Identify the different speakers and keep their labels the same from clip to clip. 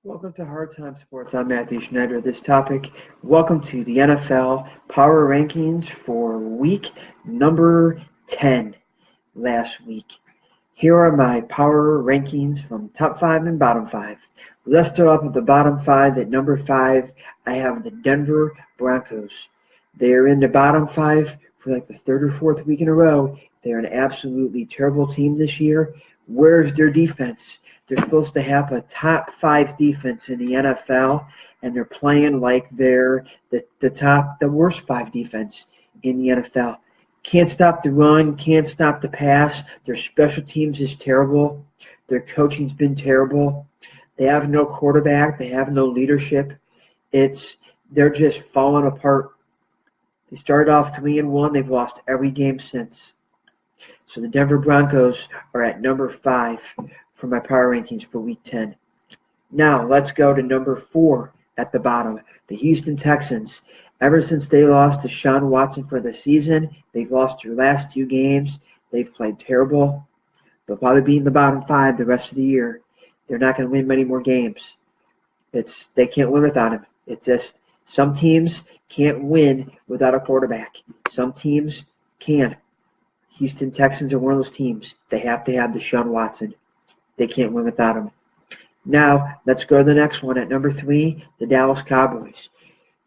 Speaker 1: Welcome to Hard Time Sports. I'm Matthew Schneider. This topic, welcome to the NFL Power Rankings for week number 10 last week. Here are my power rankings from top 5 and bottom 5. Let's start off with the bottom 5. At number 5, I have the Denver Broncos. They're in the bottom 5 for like the third or fourth week in a row. They're an absolutely terrible team this year. Where's their defense? They're supposed to have a top 5 defense in the NFL, and they're playing like they're the worst 5 defense in the NFL. Can't stop the run, can't stop the pass. Their special teams is terrible. Their coaching's been terrible. They have no quarterback. They have no leadership. They're just falling apart. They started off 3-1. They've lost every game since. So the Denver Broncos are at number 5 for my power rankings for week 10. Now let's go to number 4 at the bottom, the Houston Texans. Ever since they lost to Deshaun Watson for the season, they've lost their last 2 games. They've played terrible. They'll probably be in the bottom 5 the rest of the year. They're not going to win many more games. They can't win without him. It's just some teams can't win without a quarterback. Some teams can. Houston Texans are one of those teams. They have to have Deshaun Watson. They can't win without him. Now, let's go to the next one. At number 3, the Dallas Cowboys.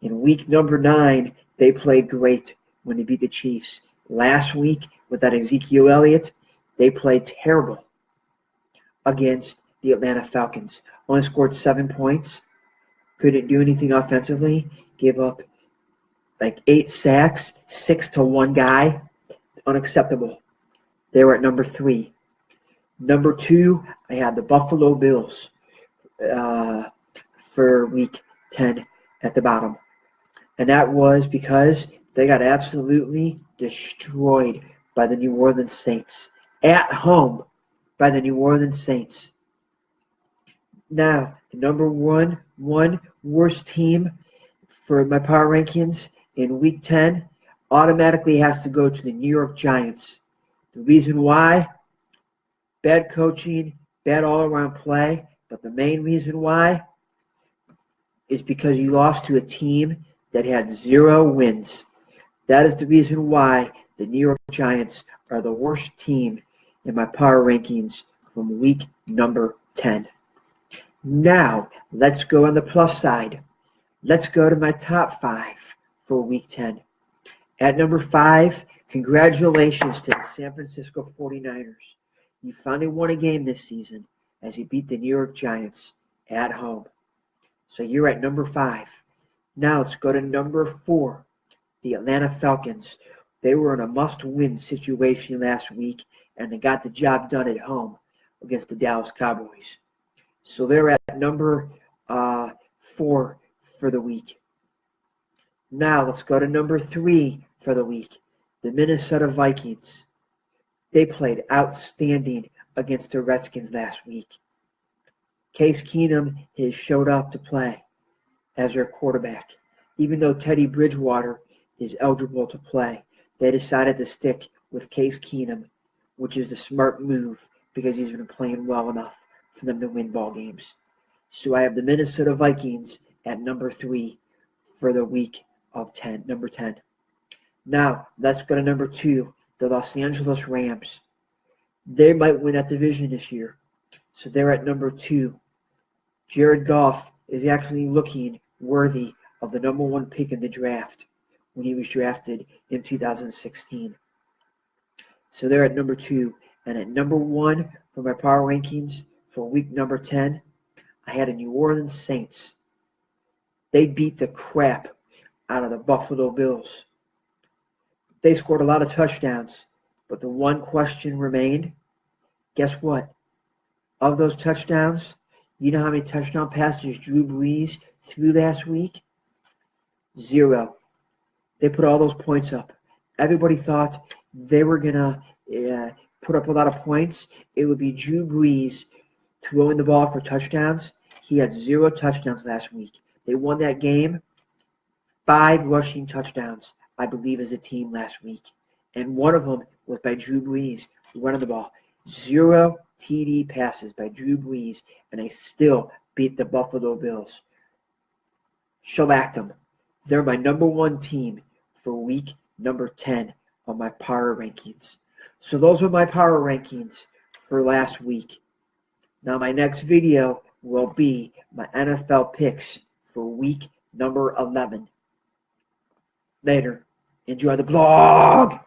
Speaker 1: In week number 9, they played great when they beat the Chiefs. Last week, without Ezekiel Elliott, they played terrible against the Atlanta Falcons. Only scored 7 points. Couldn't do anything offensively. Gave up like 8 sacks, 6 to 1 guy. Unacceptable. They were at number 3. Number 2, I had the Buffalo Bills for week 10 at the bottom. And that was because they got absolutely destroyed by the New Orleans Saints. At home by the New Orleans Saints. Now, the number one worst team for my power rankings in week 10 automatically has to go to the New York Giants. The reason why? Bad coaching, bad all-around play, but the main reason why is because you lost to a team that had 0 wins. That is the reason why the New York Giants are the worst team in my power rankings from week number 10. Now, let's go on the plus side. Let's go to my top 5 for week 10. At number 5, congratulations to the San Francisco 49ers. You finally won a game this season as you beat the New York Giants at home. So you're at number 5. Now let's go to number 4, the Atlanta Falcons. They were in a must-win situation last week, and they got the job done at home against the Dallas Cowboys. So they're at number 4 for the week. Now let's go to number 3 for the week, the Minnesota Vikings. They played outstanding against the Redskins last week. Case Keenum has showed up to play as their quarterback. Even though Teddy Bridgewater is eligible to play, they decided to stick with Case Keenum, which is the smart move because he's been playing well enough for them to win ball games. So I have the Minnesota Vikings at number 3 for the week of number 10. Now, let's go to number 2, the Los Angeles Rams. They might win that division this year. So they're at number 2. Jared Goff is actually looking worthy of the number 1 pick in the draft when he was drafted in 2016. So they're at number 2. And at number 1 for my power rankings for week number 10, I had a New Orleans Saints. They beat the crap out of the Buffalo Bills. They scored a lot of touchdowns, but the one question remained. Guess what? Of those touchdowns, you know how many touchdown passes Drew Brees threw last week? 0. They put all those points up. Everybody thought they were going to put up a lot of points. It would be Drew Brees throwing the ball for touchdowns. He had 0 touchdowns last week. They won that game. 5 rushing touchdowns, I believe, as a team last week. And one of them was by Drew Brees running the ball. 0 TD passes by Drew Brees, and they still beat the Buffalo Bills. Shellacked them. They're my number one team for week number 10 on my power rankings. So those were my power rankings for last week. Now my next video will be my NFL picks for week number 11. Later. Enjoy the blog.